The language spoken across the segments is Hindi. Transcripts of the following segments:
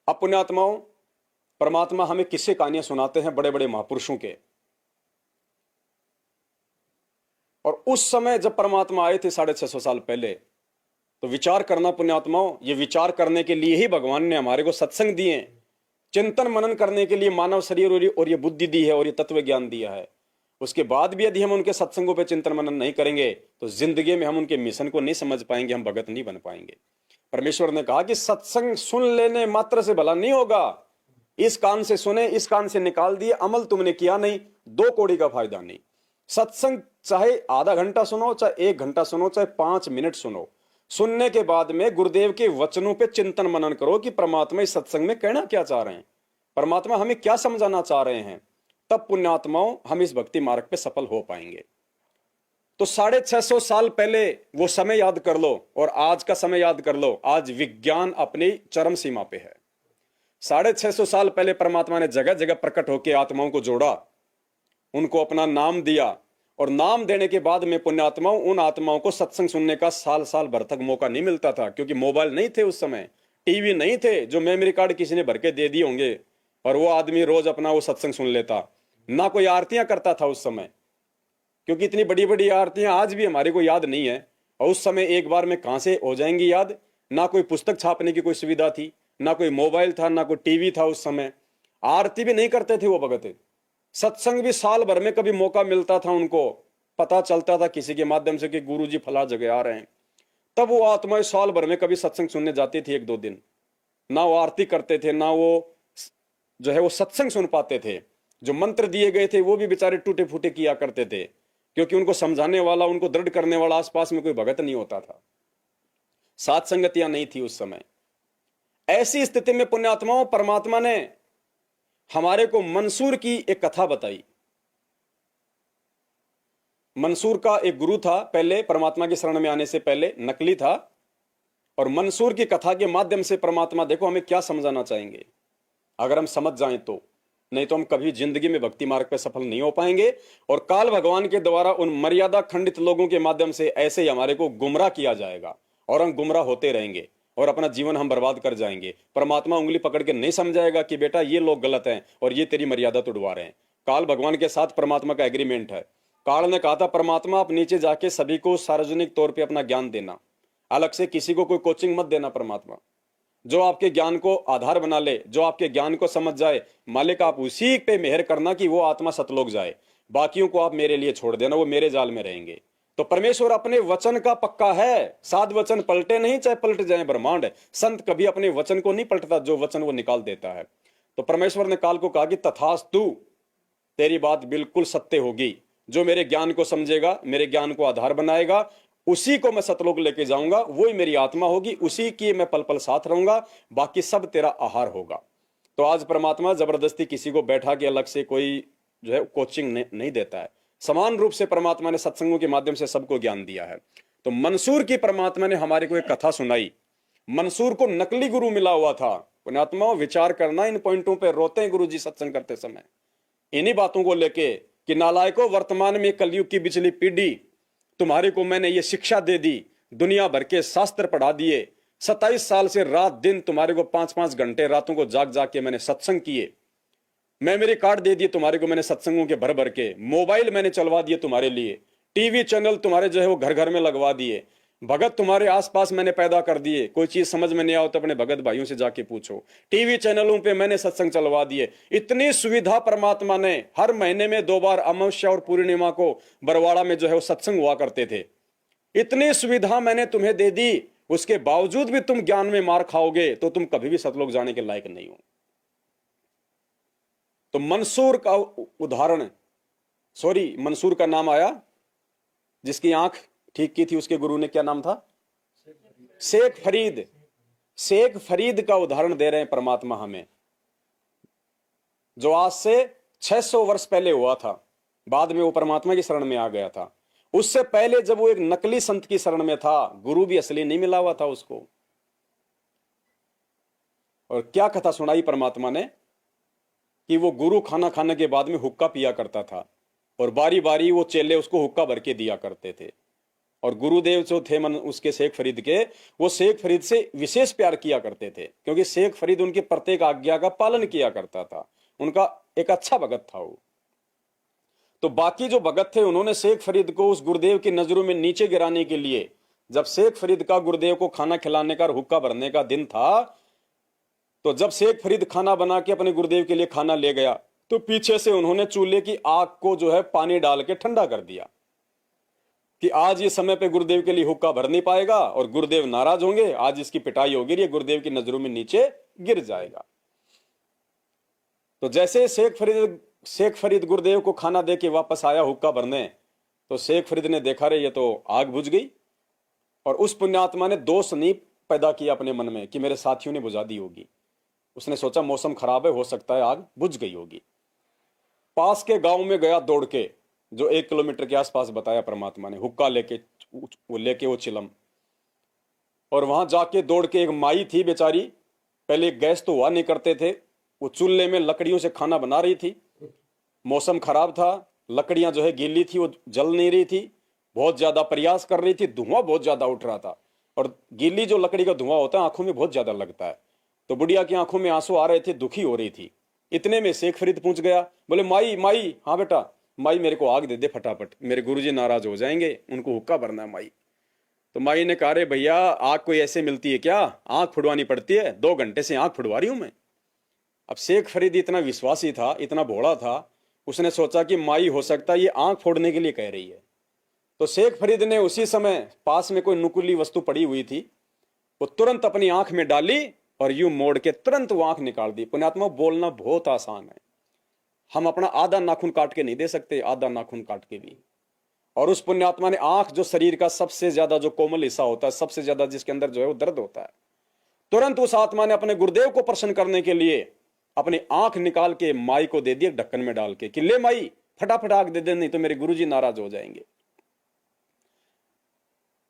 अब पुण्यात्माओं, परमात्मा हमें किस्से कहानियां सुनाते हैं बड़े बड़े महापुरुषों के। और उस समय जब परमात्मा आए थे 650 साल पहले, तो विचार करना पुण्यात्माओं, ये विचार करने के लिए ही भगवान ने हमारे को सत्संग दिए, चिंतन मनन करने के लिए मानव शरीर और ये बुद्धि दी है और ये तत्व ज्ञान दिया है। उसके बाद भी यदि हम उनके सत्संगों पे चिंतन मनन नहीं करेंगे तो जिंदगी में हम उनके मिशन को नहीं समझ पाएंगे, हम भगत नहीं बन पाएंगे। परमेश्वर ने कहा कि सत्संग सुन लेने मात्र से भला नहीं होगा, इस कान से सुने इस कान से निकाल दिए, अमल तुमने किया नहीं, 2 कौड़ी का फायदा नहीं। सत्संग चाहे आधा घंटा सुनो, चाहे 1 घंटा सुनो, चाहे 5 मिनट सुनो, सुनने के बाद में गुरुदेव के वचनों पे चिंतन मनन करो कि परमात्मा इस सत्संग में कहना क्या चाह रहे हैं, परमात्मा हमें क्या समझाना चाह रहे हैं। तब पुण्यात्माओं हम इस भक्ति मार्ग पे सफल हो पाएंगे। तो 650 साल पहले वो समय याद कर लो और आज का समय याद कर लो। आज विज्ञान अपनी चरम सीमा पे है। 650 साल पहले परमात्मा ने जगह जगह प्रकट होकर आत्माओं को जोड़ा, उनको अपना नाम दिया, और नाम देने के बाद में पुण्यात्माओं उन आत्माओं को सत्संग सुनने का साल साल भर तक मौका नहीं मिलता था, क्योंकि मोबाइल नहीं थे उस समय, टीवी नहीं थे जो मेमोरी कार्ड किसी ने भर के दे दिए होंगे और वो आदमी रोज अपना वो सत्संग सुन लेता। ना कोई आरतियां करता था उस समय, क्योंकि इतनी बड़ी बड़ी आरतियां आज भी हमारे को याद नहीं है, और उस समय एक बार में कहां से हो जाएंगी याद। ना कोई पुस्तक छापने की कोई सुविधा थी, ना कोई मोबाइल था, ना कोई टीवी था उस समय। आरती भी नहीं करते थे वो भगत। सत्संग भी साल भर में कभी मौका मिलता था, उनको पता चलता था किसी के माध्यम से कि गुरु जी फला जगह आ रहे हैं, तब वो आत्माएं साल भर में कभी सत्संग सुनने जाती थी 1-2 दिन। ना वो आरती करते थे, ना वो जो है वो सत्संग सुन पाते थे। जो मंत्र दिए गए थे वो भी बेचारे टूटे फूटे किया करते थे, क्योंकि उनको समझाने वाला, उनको दृढ़ करने वाला आसपास में कोई भगत नहीं होता था, साथ संगतियां नहीं थी उस समय। ऐसी स्थिति में पुण्यात्माओं परमात्मा ने हमारे को मंसूर की एक कथा बताई। मंसूर का एक गुरु था, पहले परमात्मा की शरण में आने से पहले नकली था, और मंसूर की कथा के माध्यम से परमात्मा देखो हमें क्या समझाना चाहेंगे, अगर हम समझ जाएं तो। नहीं तो हम कभी जिंदगी में भक्ति मार्ग पर सफल नहीं हो पाएंगे, और काल भगवान के द्वारा उन मर्यादा खंडित लोगों के माध्यम से ऐसे ही हमारे को गुमराह किया जाएगा और हम गुमराह होते रहेंगे और अपना जीवन हम बर्बाद कर जाएंगे। परमात्मा उंगली पकड़ के नहीं समझाएगा कि बेटा ये लोग गलत हैं और ये तेरी मर्यादा तोड़वा रहे हैं। काल भगवान के साथ परमात्मा का एग्रीमेंट है। काल ने कहा था परमात्मा आप नीचे जाके सभी को सार्वजनिक तौर पर अपना ज्ञान देना, अलग से किसी को कोई कोचिंग मत देना। परमात्मा जो आपके ज्ञान को आधार बना ले, जो आपके ज्ञान को समझ जाए, मालिक आप उसी पे मेहर करना कि वो आत्मा सतलोक जाए, बाकियों को आप मेरे लिए छोड़ देना, वो मेरे जाल में रहेंगे। तो परमेश्वर अपने वचन का पक्का है, 7 वचन पलटे नहीं, चाहे पलट जाए ब्रह्मांड। संत कभी अपने वचन को नहीं पलटता, जो वचन वो निकाल देता है। तो परमेश्वर ने काल को कहा कि तथास्तु, तेरी बात बिल्कुल सत्य होगी। जो मेरे ज्ञान को समझेगा, मेरे ज्ञान को आधार बनाएगा, उसी को मैं सतलोक लेके जाऊंगा, वही मेरी आत्मा होगी, उसी की मैं पल पल साथ रहूंगा, बाकी सब तेरा आहार होगा। तो आज परमात्मा जबरदस्ती किसी को बैठा के अलग से कोई जो है कोचिंग नहीं देता है। समान रूप से परमात्मा ने सत्संगों के माध्यम से सबको ज्ञान दिया है। तो मंसूर की परमात्मा ने हमारे को एक कथा सुनाई। मंसूर को नकली गुरु मिला हुआ था। पुण्यात्मा विचार करना इन पॉइंटों पे, रोते हैं गुरु जी सत्संग करते समय इन्हीं बातों को लेके कि नालायकों, वर्तमान में कलयुग की बिचली पीढ़ी, तुम्हारे को मैंने ये शिक्षा दे दी, दुनिया भर के शास्त्र पढ़ा दिए, 27 साल से रात दिन तुम्हारे को 5-5 घंटे रातों को जाग जाग के मैंने सत्संग किए, मैं मेरे कार्ड दे दिए तुम्हारे को मैंने सत्संगों के भर भर के, मोबाइल मैंने चलवा दिए तुम्हारे लिए, टीवी चैनल तुम्हारे जो है वो घर घर में लगवा दिए, भगत तुम्हारे आसपास मैंने पैदा कर दिए। कोई चीज समझ में नहीं आओ तो अपने भगत भाइयों से जाके पूछो। टीवी चैनलों पे मैंने सत्संग चलवा दिए। इतनी सुविधा परमात्मा ने, हर महीने में 2 बार अमावस्या और पूर्णिमा को बरवाड़ा में जो है वो सत्संग हुआ करते थे। इतनी सुविधा मैंने तुम्हें दे दी, उसके बावजूद भी तुम ज्ञान में मार खाओगे तो तुम कभी भी सतलोक जाने के लायक नहीं हो। तो मंसूर का उदाहरण, मंसूर का नाम आया, जिसकी आंख ठीक की थी उसके गुरु ने क्या नाम था? शेख फरीद। शेख फरीद का उदाहरण दे रहे हैं परमात्मा हमें, जो आज से 600 वर्ष पहले हुआ था। बाद में वो परमात्मा की शरण में आ गया था। उससे पहले जब वो एक नकली संत की शरण में था, गुरु भी असली नहीं मिला हुआ था उसको। और क्या कथा सुनाई परमात्मा ने कि वो गुरु खाना खाने के बाद में हुक्का पिया करता था और बारी बारी वो चेले उसको हुक्का भर के दिया करते थे। और गुरुदेव जो थे मन उसके शेख फरीद के, वो शेख फरीद से विशेष प्यार किया करते थे, क्योंकि शेख फरीद उनकी प्रत्येक आज्ञा का पालन किया करता था। उनका एक अच्छा भगत था वो। तो बाकी जो भगत थे उन्होंने शेख फरीद को उस गुरुदेव की नजरों में नीचे गिराने के लिए, जब शेख फरीद का गुरुदेव को खाना खिलाने का और हुक्का भरने का दिन था, तो जब शेख फरीद खाना बना के अपने गुरुदेव के लिए खाना ले गया, तो पीछे से उन्होंने चूल्हे की आग को जो है पानी डाल के ठंडा कर दिया कि आज ये समय पे गुरुदेव के लिए हुक्का भर नहीं पाएगा और गुरुदेव नाराज होंगे, आज इसकी पिटाई होगी, ये गुरुदेव की नजरों में नीचे गिर जाएगा। तो जैसे शेख फरीद गुरुदेव को खाना दे के वापस आया हुक्का भरने, तो शेख फरीद ने देखा रे ये तो आग बुझ गई, और उस पुण्यात्मा ने दोष नहीं पैदा किया अपने मन में कि मेरे साथियों ने बुझा दी होगी। उसने सोचा मौसम खराब है, हो सकता है आग बुझ गई होगी। पास के गांव में गया दौड़ के, जो 1 किलोमीटर के आसपास बताया परमात्मा ने, हुक्का लेके वो चिलम, और वहां जाके दौड़ के एक माई थी बेचारी, पहले गैस तो हुआ नहीं करते थे, वो चूल्हे में लकड़ियों से खाना बना रही थी। मौसम खराब था, लकड़ियां जो है गीली थी, वो जल नहीं रही थी, बहुत ज्यादा प्रयास कर रही थी, धुआं बहुत ज्यादा उठ रहा था, और गीली जो लकड़ी का धुआं होता है आंखों में बहुत ज्यादा लगता है। तो बुढ़िया की आंखों में आंसू आ रहे थे, दुखी हो रही थी। इतने में शेख फरीद पहुंच गया, बोले माई माई, हाँ बेटा, माई मेरे को आग दे दे फटाफट, मेरे गुरुजी नाराज हो जाएंगे, उनको हुक्का भरना है माई। तो माई ने कहा रे भैया, आग कोई ऐसे मिलती है क्या, आंख फुड़वानी पड़ती है, 2 घंटे से आंख फुड़वा रही हूं मैं। अब शेख फरीद इतना विश्वासी था, इतना भोला था, उसने सोचा कि माई हो सकता है ये आंख फोड़ने के लिए कह रही है। तो शेख फरीद ने उसी समय पास में कोई नुकीली वस्तु पड़ी हुई थी, वो तुरंत अपनी आंख में डाली और यूं मोड़ के तुरंत वो आंख निकाल दी। पुण्यात्मा, बोलना बहुत आसान है, हम अपना आधा नाखून काट के नहीं दे सकते, आधा नाखून काट के भी। और उस पुण्यात्मा ने आंख, जो शरीर का सबसे ज्यादा जो कोमल हिस्सा होता है, सबसे ज्यादा जिसके अंदर जो है वो दर्द होता है, तुरंत उस आत्मा ने अपने गुरुदेव को प्रसन्न करने के लिए अपनी आंख निकाल के माई को दे दी ढक्कन में डाल के कि ले माई फटाफट आग दे दे, नहीं तो मेरे गुरुजी नाराज हो जाएंगे।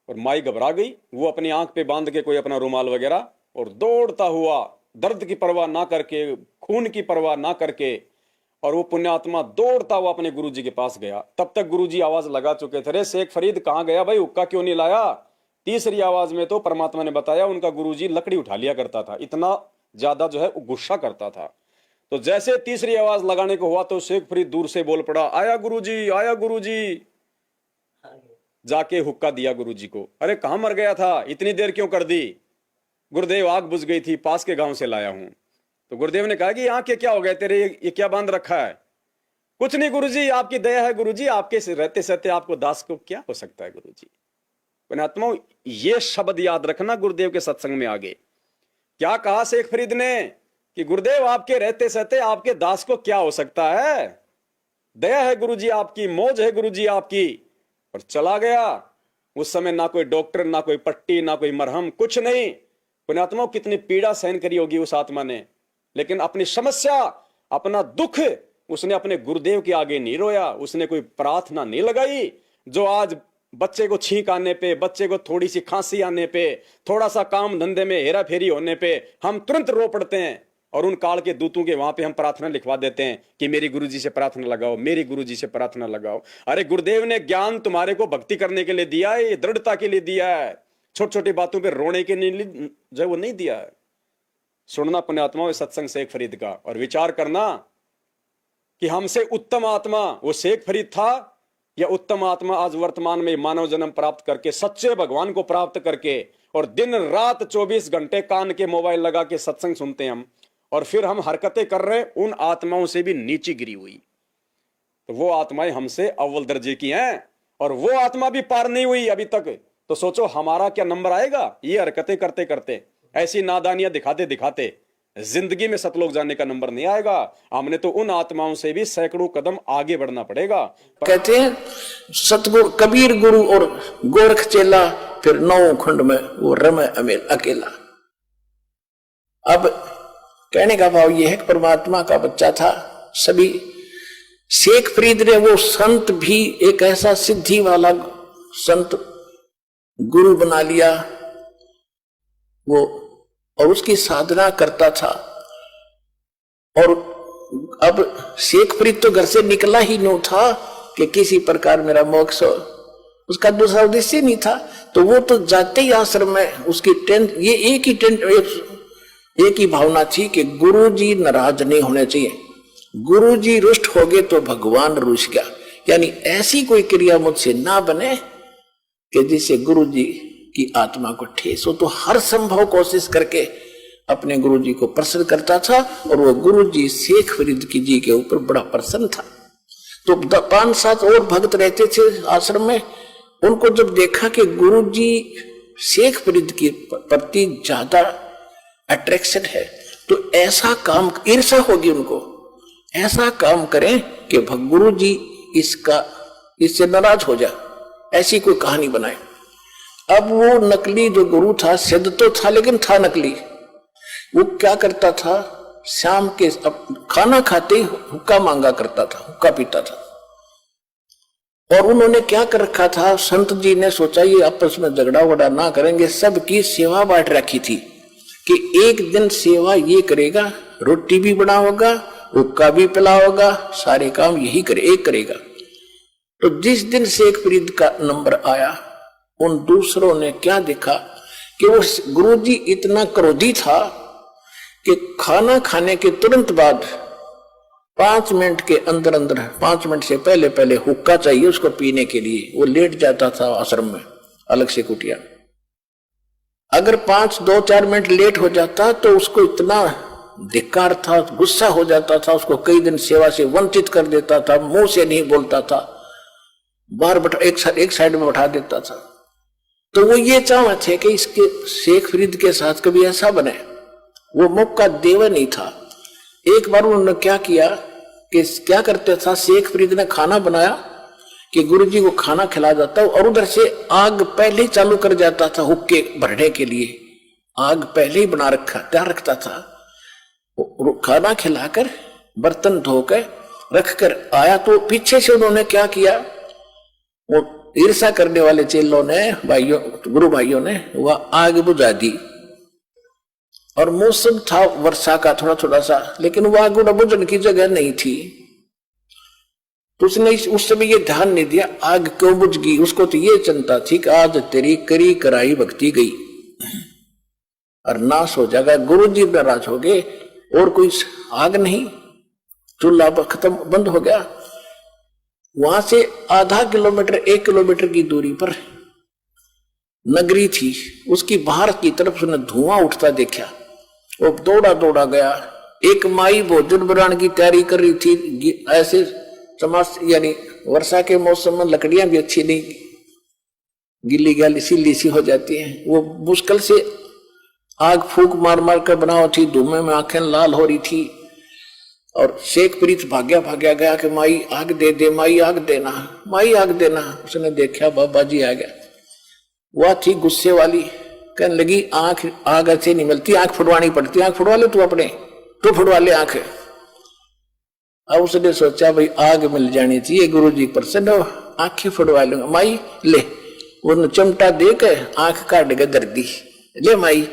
और माई घबरा गई, वो अपनी आंख पे बांध के कोई अपना रुमाल वगैरह, और दौड़ता हुआ, दर्द की परवाह ना करके, खून की परवाह ना करके, और वो पुण्यात्मा दौड़ता हुआ अपने गुरुजी के पास गया। तब तक गुरुजी आवाज लगा चुके थे, रे शेख फरीद कहां गया भाई, हुक्का क्यों नहीं लाया। तीसरी आवाज में तो परमात्मा ने बताया उनका गुरुजी लकड़ी उठा लिया करता था, इतना ज्यादा जो है गुस्सा करता था। तो जैसे तीसरी आवाज लगाने को हुआ तो शेख फरीद दूर से बोल पड़ा, आया गुरुजी, आया गुरुजी। जाके हुक्का दिया गुरुजी को। अरे कहां मर गया था, इतनी देर क्यों कर दी। गुरुदेव आग बुझ गई थी, पास के गांव से लाया हूं। तो गुरुदेव ने कहा कि यहाँ के क्या हो गए तेरे, ये क्या बांध रखा है। कुछ नहीं गुरुजी, आपकी दया है गुरुजी, आपके रहते सहते आपको दास को क्या हो सकता है गुरुजी। पुण्यात्मा, ये शब्द याद रखना गुरुदेव के सत्संग में आगे क्या कहा शेख फरीद ने कि गुरुदेव आपके रहते सहते आपके दास को क्या हो सकता है, दया है गुरुजी आपकी, मौज है गुरुजी आपकी। और चला गया। उस समय ना कोई डॉक्टर, ना कोई पट्टी, ना कोई मरहम, कुछ नहीं। पुण्यात्मा, कितनी पीड़ा सहन करी होगी उस आत्मा ने, लेकिन अपनी समस्या, अपना दुख उसने अपने गुरुदेव के आगे नहीं रोया, उसने कोई प्रार्थना नहीं लगाई। जो आज बच्चे को छींक आने पे, बच्चे को थोड़ी सी खांसी आने पे, थोड़ा सा काम धंधे में हेरा फेरी होने पे हम तुरंत रो पड़ते हैं, और उन काल के दूतों के वहां पे हम प्रार्थना लिखवा देते हैं कि मेरी गुरुजी से प्रार्थना लगाओ, मेरी गुरुजी से प्रार्थना लगाओ। अरे गुरुदेव ने ज्ञान तुम्हारे को भक्ति करने के लिए दिया है, ये दृढ़ता के लिए दिया है, छोटी छोटी बातों पे रोने के लिए जो है वो नहीं दिया है। सुनना पुण्यात्मा सत्संग शेख फरीद का, और विचार करना कि हमसे उत्तम आत्मा वो शेख फरीद था, या उत्तम आत्मा आज वर्तमान में मानव जन्म प्राप्त करके सच्चे भगवान को प्राप्त करके, और दिन रात 24 घंटे कान के मोबाइल लगा के सत्संग सुनते हैं हम, और फिर हम हरकतें कर रहे उन आत्माओं से भी नीचे गिरी हुई। तो वो आत्माएं हमसे अव्वल दर्जे की हैं, और वो आत्मा भी पार नहीं हुई अभी तक। तो सोचो हमारा क्या नंबर आएगा ये हरकतें करते करते, ऐसी नादानियां दिखाते दिखाते। जिंदगी में सतलोक जाने का नंबर नहीं आएगा। हमने तो उन आत्माओं से भी सैकड़ों कदम आगे बढ़ना पड़ेगा। कहते हैं सतगुरु कबीर गुरु और गोरख चेला, फिर 9 खंड में वो रमे अमेल अकेला। अब कहने का भाव यह है कि परमात्मा का बच्चा था सभी। शेख फरीद ने वो संत भी एक ऐसा सिद्धि वाला संत गुरु बना लिया वो, और उसकी साधना करता था। और अब शेख फरीद तो घर से निकला ही नहीं था कि किसी प्रकार मेरा मोक्ष हो। उसका दूसरा उद्देश्य नहीं था। तो वो तो जाते ही आश्रम में उसकी टेंट, ये एक ही भावना थी कि गुरु जी नाराज नहीं होने चाहिए, गुरु जी रुष्ट हो गए तो भगवान रुष्ट गया। यानी ऐसी कोई क्रिया मुझसे ना बने कि जिससे गुरु जी की आत्मा को ठेस हो। तो हर संभव कोशिश करके अपने गुरु जी को प्रसन्न करता था, और वो गुरु जी शेख फरीद की जी के ऊपर बड़ा प्रसन्न था। तो 5-7 और भक्त रहते थे आश्रम में। उनको जब देखा कि गुरु जी शेख फरीद के प्रति ज्यादा अट्रैक्शन है, तो ऐसा काम, ईर्ष्या होगी उनको, ऐसा काम करें कि गुरु जी इससे नाराज हो जाए, ऐसी कोई कहानी बनाए। अब वो नकली जो गुरु था, सिद्ध तो था लेकिन था नकली, वो क्या करता था, शाम के खाना खाते ही हुक्का मांगा करता था, हुक्का पीता था। और उन्होंने क्या कर रखा था, संत जी ने सोचा ये आपस में झगड़ा वगड़ा ना करेंगे, सबकी सेवा बांट रखी थी कि एक दिन सेवा ये करेगा, रोटी भी बनाओगा, हुक्का भी पिलाओगा, सारे काम यही एक करेगा। तो जिस दिन शेख फरीद का नंबर आया, उन दूसरों ने क्या देखा कि वो गुरुजी इतना क्रोधी था कि खाना खाने के तुरंत बाद 5 मिनट के अंदर 5 मिनट से पहले हुक्का चाहिए उसको पीने के लिए। वो लेट जाता था आश्रम में अलग से कुटिया। अगर 2-4 मिनट लेट हो जाता तो उसको इतना धिक्कार था, गुस्सा हो जाता था, उसको कई दिन सेवा से वंचित कर देता था, मुंह से नहीं बोलता था, बाहर एक साइड में बैठा देता था। तो वो ये चाहते थे कि इसके शेख फरीद के साथ कभी ऐसा बने, वो मौका देवा नहीं था। एक बार उन्होंने क्या किया कि क्या करते था, शेख फरीद ने खाना बनाया कि गुरुजी को खाना खिला जाता, और उधर से आग पहले ही चालू कर जाता था हुक्के भरने के लिए, आग पहले ही बना तैयार रखता था। खाना खिलाकर बर्तन धोकर रखकर आया तो पीछे से उन्होंने क्या किया, वो ईर्ष्या करने वाले चेलों ने, गुरु भाइयों ने वह आग बुझा दी। और मौसम था वर्षा का थोड़ा सा, लेकिन वह आग बुझने की जगह नहीं थी। तो उसने उस समय ये ध्यान नहीं दिया आग क्यों बुझ गई। उसको तो ये चिंता थी कि आज तेरी करी कराई भक्ति गई और नाश हो जाएगा, गुरु जी नाराज हो गए, और कोई आग नहीं, चूल्हा खत्म बंद हो गया। वहां से आधा किलोमीटर 1 किलोमीटर की दूरी पर नगरी थी, उसकी बाहर की तरफ उसने धुआं उठता देखा। वो दौड़ा गया। एक माई भोजन बनाने की तैयारी कर रही थी। ऐसे समाज यानी वर्षा के मौसम में लकड़ियां भी अच्छी नहीं, गिल्ली गैली सी हो जाती हैं। वो मुश्किल से आग फूंक मार कर बनाओ थी, धुएं में आंखें लाल हो रही थी। और शेख फरीद भाग्या गया कि माई आग दे, माई आग देना, माई आग देना। उसने देखा बाबा जी आ गया। वह थी गुस्से वाली, कहने लगी आग अच्छी नहीं मिलती, आंख फुड़वानी पड़ती, आंख फुड़वा ले तू अपने, तू फुड़वा ले आंख। अब उसने सोचा भाई आग मिल जानी चाहिए, गुरु जी प्रसन्न हो, आंखें फुड़वा लूंगा। माई ले, वो चिमटा दे के आंख काट के दर्दी, ले माई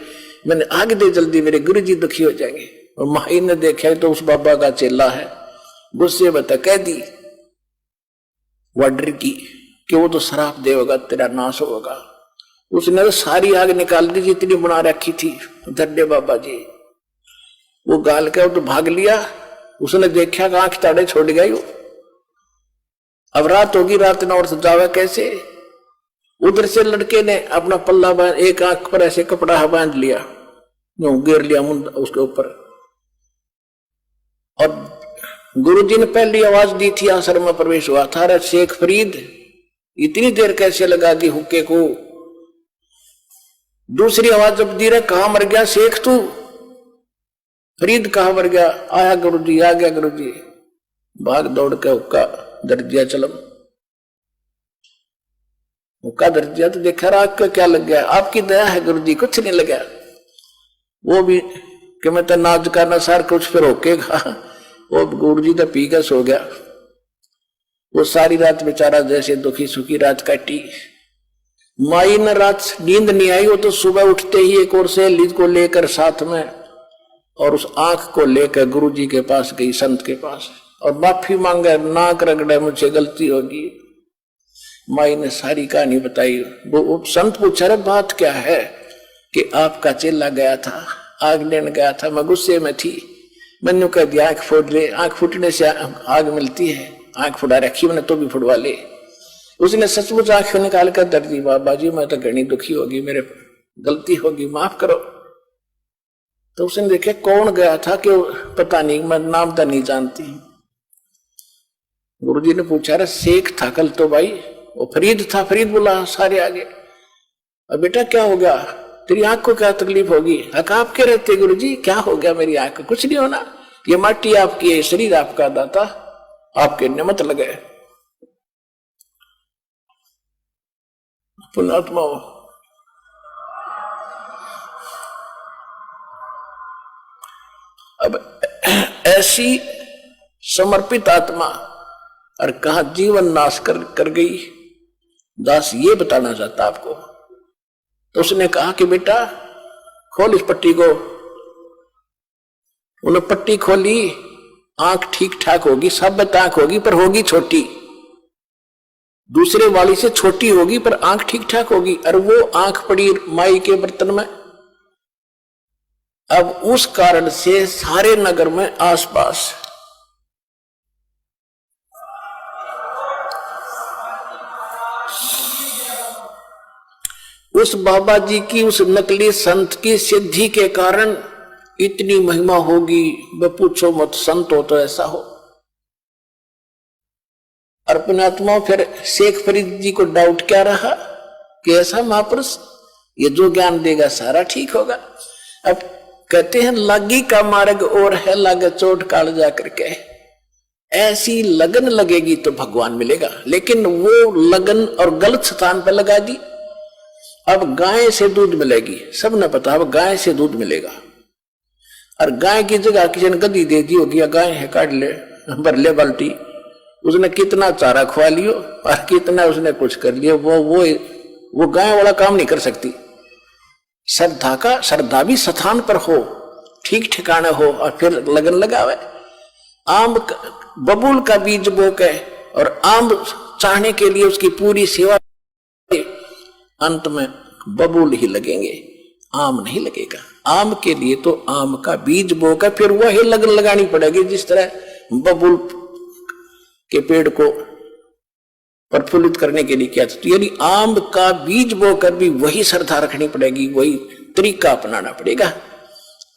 मैंने आग दे जल्दी, मेरे गुरु जी दुखी हो जाएंगे। और माई ने देखा तो उस बाबा का चेला है, गुस्से बता कह दी वाडर की कि वो तो शराब देगा, तेरा नाश होगा। उसने तो सारी आग निकाल दी जितनी बना रखी थी। धड्डे बाबा जी वो गाल के तो भाग लिया। उसने देखा कि आंख ताड़े छोड़ गई। अब रात होगी, रात न और जावे कैसे। उधर से लड़के ने अपना पल्ला बांध, एक आंख पर ऐसे कपड़ा बांध लिया, गिर लिया मुंड उसके ऊपर। और गुरुजी ने पहली आवाज दी थी, आश्रम में प्रवेश हुआ था, अरे शेख फरीद इतनी देर कैसे लगा दी हुक्के को। दूसरी आवाज जब दी रहे, कहां मर गया शेख तू, फरीद कहां मर गया। आया गुरुजी, आ गया गुरुजी। भाग दौड़ के हुक्का दर दिया चलम, हुक्का दर दिया तो देखा राग का क्या लग गया। आपकी दया है गुरुजी, कुछ नहीं लगा। वो भी कि मैं तो नाज का नसार कुछ फिर रोकेगा। वो गुरुजी तो पी के सो गया। वो सारी रात बेचारा जैसे दुखी सुखी रात काटी। माई ने रात नींद नहीं आई। वो तो सुबह उठते ही एक और सहेली को लेकर साथ में और उस आंख को लेकर गुरुजी के पास गई, संत के पास, और माफी मांगे, नाक रगड़े, मुझे गलती होगी। माई ने सारी कहानी बताई। वो संत पूछा रहे बात क्या है कि आपका चेला गया था, आग लेने गया था, मैं गुस्से में थी, मैंने कह दिया आंख फोड़ ले, आंख फूटने से आग मिलती है, आंख फुड़ा रखी मैंने तो भी फुड़वा ले। उसने सचमुच आंख निकाल कर दर दी, बाबा जी मैं तो घनी दुखी होगी, मेरे गलती होगी, माफ करो। तो उसने देखे कौन गया था कि पता नहीं, मैं नाम तो नहीं जानती। गुरुजी ने पूछा रे शेख था कल तो भाई, वो फरीद था, फरीद बोला सारे आगे। अब बेटा क्या हो गया, तेरी आंख को क्या तकलीफ होगी? हक आपके रहते गुरुजी, क्या हो गया मेरी आंख को? कुछ नहीं होना, ये माटी आपकी है, शरीर आपका दाता, आपके निमित्त लगे। पुण्यात्मा अब ऐसी समर्पित आत्मा और कहा जीवन नाश कर गई। दास ये बताना चाहता आपको। तो उसने कहा कि बेटा खोल इस पट्टी को। उन्होंने पट्टी खोली, आंख ठीक ठाक होगी, साबित आंख होगी पर होगी छोटी, दूसरे वाली से छोटी होगी पर आंख ठीक ठाक होगी। और वो आंख पड़ी माई के बर्तन में। अब उस कारण से सारे नगर में आसपास उस बाबा जी की, उस नकली संत की सिद्धि के कारण इतनी महिमा होगी, वे पूछो मत, संत हो तो ऐसा हो। अर्पण आत्मा फिर शेख फरीद जी को डाउट क्या रहा कि ऐसा महापुरुष ये जो ज्ञान देगा सारा ठीक होगा। अब कहते हैं लागी का मार्ग और है लागे चोट काल जा करके, ऐसी लगन लगेगी तो भगवान मिलेगा, लेकिन वो लगन और गलत स्थान पर लगा दी। अब गाय से दूध मिलेगी, सब ने पता, अब गाय से दूध मिलेगा, और गाय की जगह किसी ने गद्दी दे दी होगी, गाय है काट ले भर ले बाल्टी, उसने कितना चारा खुआ लियो और कितना उसने कुछ कर लिया, वो गाय वाला काम नहीं कर सकती। श्रद्धा भी स्थान पर हो, ठीक ठिकाना हो, और फिर लगन लगावे। आम बबूल का बीज बो के और आम चाहने के लिए उसकी पूरी सेवा, अंत में बबूल ही लगेंगे, आम नहीं लगेगा। आम के लिए तो आम का बीज बोकर फिर वही लगन लगानी पड़ेगी, जिस तरह बबूल के पेड़ को प्रफुल्लित करने के लिए किया। तो यदि आम का बीज बोकर भी वही श्रद्धा रखनी पड़ेगी, वही तरीका अपनाना पड़ेगा,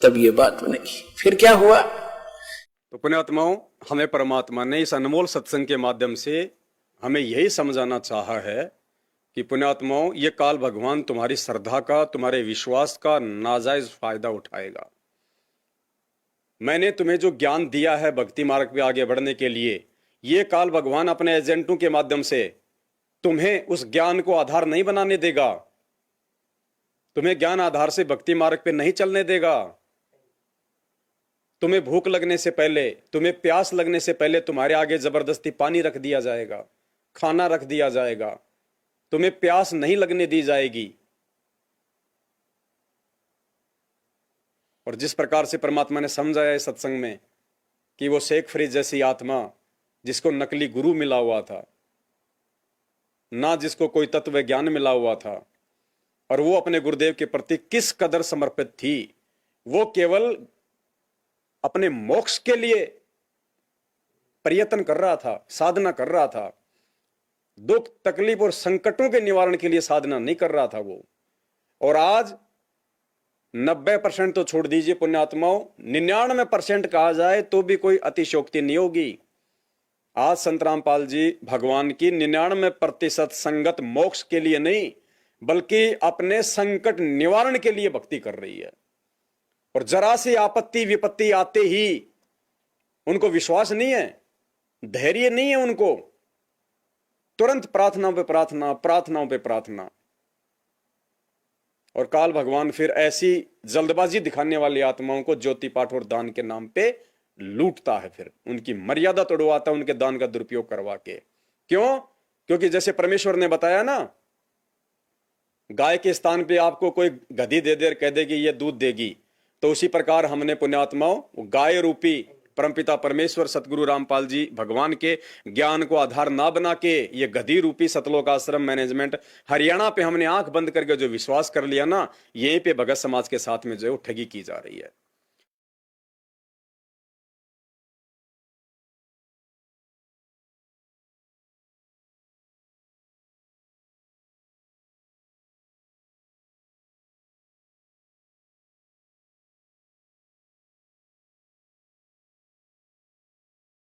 तब ये बात बनेगी। फिर क्या हुआ? तो पुण्यात्माओं, हमें परमात्मा ने इस अनमोल सत्संग के माध्यम से हमें यही समझाना चाहा है कि पुण्यात्माओं, ये काल भगवान तुम्हारी श्रद्धा का, तुम्हारे विश्वास का नाजायज फायदा उठाएगा। मैंने तुम्हें जो ज्ञान दिया है भक्ति मार्ग पे आगे बढ़ने के लिए, ये काल भगवान अपने एजेंटों के माध्यम से तुम्हें उस ज्ञान को आधार नहीं बनाने देगा, तुम्हें ज्ञान आधार से भक्ति मार्ग पे नहीं चलने देगा। तुम्हें भूख लगने से पहले, तुम्हें प्यास लगने से पहले तुम्हारे आगे जबरदस्ती पानी रख दिया जाएगा, खाना रख दिया जाएगा, तुम्हें प्यास नहीं लगने दी जाएगी। और जिस प्रकार से परमात्मा ने समझाया इस सत्संग में कि वो शेख फरीद जैसी आत्मा जिसको नकली गुरु मिला हुआ था, ना जिसको कोई तत्व ज्ञान मिला हुआ था, और वो अपने गुरुदेव के प्रति किस कदर समर्पित थी। वो केवल अपने मोक्ष के लिए प्रयत्न कर रहा था, साधना कर रहा था, दुख तकलीफ और संकटों के निवारण के लिए साधना नहीं कर रहा था वो। और आज 90% तो छोड़ दीजिए पुण्यात्माओं, 99% कहा जाए तो भी कोई अतिशयोक्ति नहीं होगी। आज संत रामपाल जी भगवान की 99% संगत मोक्ष के लिए नहीं, बल्कि अपने संकट निवारण के लिए भक्ति कर रही है। और जरा सी आपत्ति विपत्ति आते ही उनको विश्वास नहीं है, धैर्य नहीं है उनको, तुरंत प्रार्थनाओं पे प्रार्थना, प्रार्थनाओं पे प्रार्थना। और काल भगवान फिर ऐसी जल्दबाजी दिखाने वाली आत्माओं को ज्योति पाठ और दान के नाम पे लूटता है, फिर उनकी मर्यादा तोड़वाता है, उनके दान का दुरुपयोग करवा के। क्यों? क्योंकि जैसे परमेश्वर ने बताया ना, गाय के स्थान पे आपको कोई गधी दे दे, कह देगी ये दूध देगी, तो उसी प्रकार हमने पुण्यात्माओं गाय रूपी परमपिता परमेश्वर सतगुरु रामपाल जी भगवान के ज्ञान को आधार ना बना के ये गधी रूपी सतलोक आश्रम मैनेजमेंट हरियाणा पे हमने आंख बंद करके जो विश्वास कर लिया ना, यहीं पे भगत समाज के साथ में जो है ठगी की जा रही है।